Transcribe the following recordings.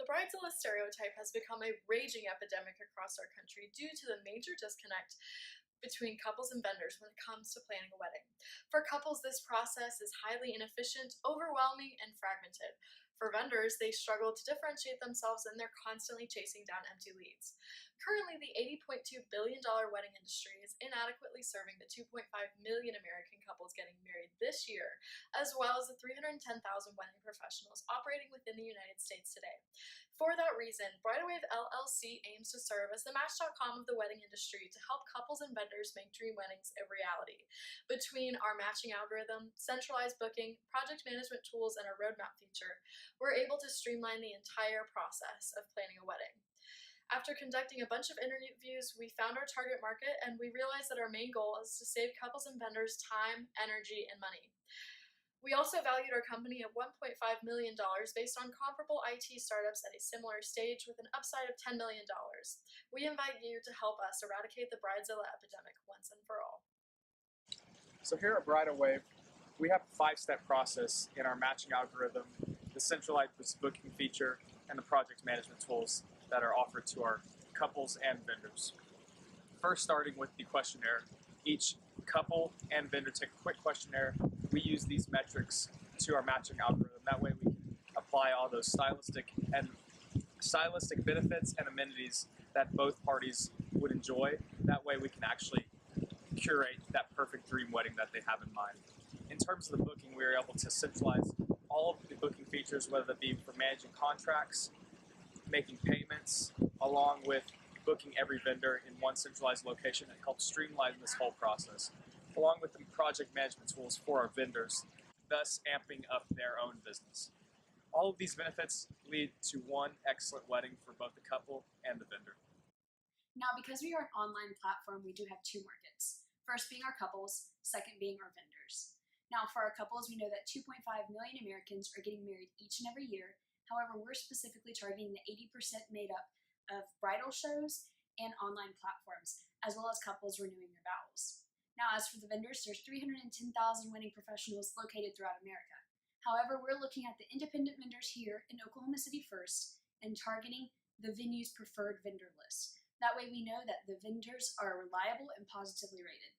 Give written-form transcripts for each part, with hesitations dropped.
The bridezilla stereotype has become a raging epidemic across our country due to the major disconnect between couples and vendors when it comes to planning a wedding. For couples, this process is highly inefficient, overwhelming, and fragmented. For vendors, they struggle to differentiate themselves and they're constantly chasing down empty leads. Currently, the $80.2 billion wedding industry is inadequately serving the 2.5 million American couples getting married this year, as well as the 310,000 wedding professionals operating within the United States today. For that reason, Bridal Wave LLC aims to serve as the Match.com of the wedding industry to help couples and vendors make dream weddings a reality. Between our matching algorithm, centralized booking, project management tools, and our roadmap feature, we're able to streamline the entire process of planning a wedding. After conducting a bunch of interviews, we found our target market and we realized that our main goal is to save couples and vendors time, energy, and money. We also valued our company at $1.5 million based on comparable IT startups at a similar stage with an upside of $10 million. We invite you to help us eradicate the bridezilla epidemic once and for all. So here at Bridal Wave, we have a 5-step process in our matching algorithm, the centralized booking feature, and the project management tools that are offered to our couples and vendors. First, starting with the questionnaire. Each couple and vendor take a quick questionnaire. We use these metrics to our matching algorithm. That way we can apply all those stylistic benefits and amenities that both parties would enjoy. That way we can actually curate that perfect dream wedding that they have in mind. In terms of the booking, we were able to centralize all of the booking features, whether that be for managing contracts, making payments, along with booking every vendor in one centralized location. It helps streamline this whole process, along with the project management tools for our vendors, thus amping up their own business. All of these benefits lead to one excellent wedding for both the couple and the vendor. Now, because we are an online platform, we do have 2 markets. First being our couples, second being our vendors. Now, for our couples, we know that 2.5 million Americans are getting married each and every year. However, we're specifically targeting the 80% made up of bridal shows and online platforms, as well as couples renewing their vows. Now, as for the vendors, there's 310,000 wedding professionals located throughout America. However, we're looking at the independent vendors here in Oklahoma City first and targeting the venue's preferred vendor list. That way we know that the vendors are reliable and positively rated.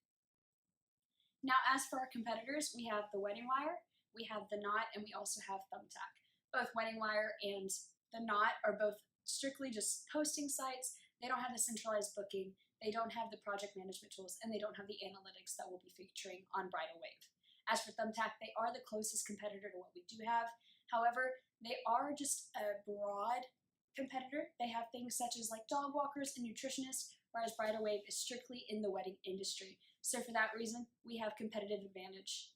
Now, as for our competitors, we have the Wedding Wire, we have The Knot, and we also have Thumbtack. Both Wedding Wire and The Knot are both strictly just posting sites. They don't have the centralized booking, they don't have the project management tools, and they don't have the analytics that we'll be featuring on Bridal Wave. As for Thumbtack, they are the closest competitor to what we do have. However, they are just a broad competitor. They have things such as like dog walkers and nutritionists, whereas Bridal Wave is strictly in the wedding industry. So for that reason, we have competitive advantage.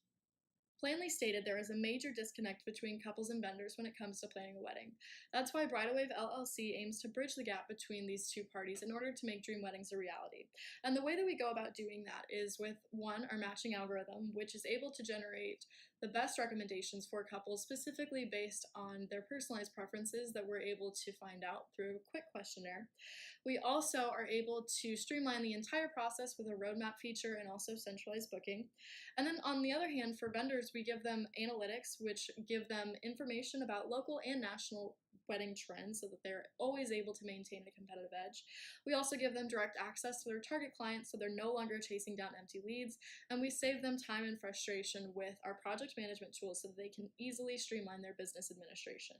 Plainly stated, there is a major disconnect between couples and vendors when it comes to planning a wedding. That's why Bridal Wave LLC aims to bridge the gap between these 2 parties in order to make dream weddings a reality. And the way that we go about doing that is with, 1, our matching algorithm, which is able to generate the best recommendations for couples specifically based on their personalized preferences that we're able to find out through a quick questionnaire. We also are able to streamline the entire process with a roadmap feature and also centralized booking. And then on the other hand, for vendors, we give them analytics, which give them information about local and national wedding trends so that they're always able to maintain a competitive edge. We also give them direct access to their target clients so they're no longer chasing down empty leads, and we save them time and frustration with our project management tools so that they can easily streamline their business administration.